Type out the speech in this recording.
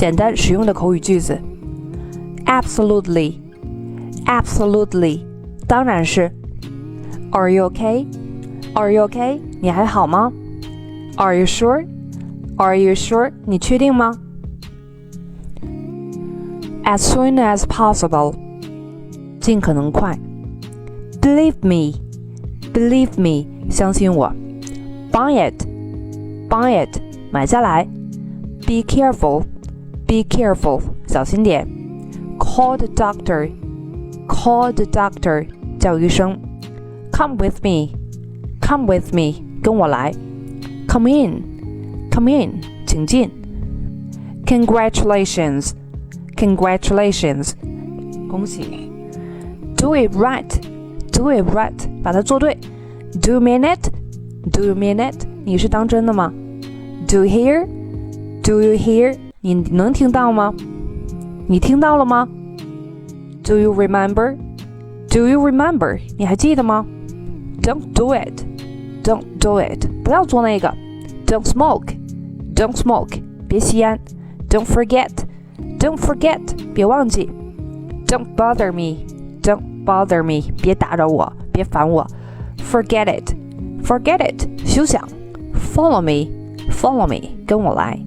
简单实用的口语句子。Absolutely, absolutely， 当然是。Are you okay? Are you okay? 你还好吗？ Are you sure? Are you sure? 你确定吗？ As soon as possible， 尽可能快。Believe me, believe me， 相信我。Buy it, buy it， 买下来。Be careful, be careful， 小心点。Call the doctor, call the doctor， 叫医生。Come with me, come with me， 跟我来。Come in, come in， 请进。Congratulations, congratulations， 恭喜。Do it right, do it right， 把它做对。Do you mean it? Do you mean it? 你是当真的吗？ Do you hear? Do you hear? 你能听到吗？你听到了吗？ Do you remember? Do you remember? 你还记得吗？ Don't do it. Don't do it. 不要做那个。Don't smoke. Don't smoke. 别吸烟。Don't forget. Don't forget. 别忘记。Don't bother me. Don't bother me. 别打扰我，别烦我。Forget it. Forget it. 休想。Follow me. Follow me. 跟我来。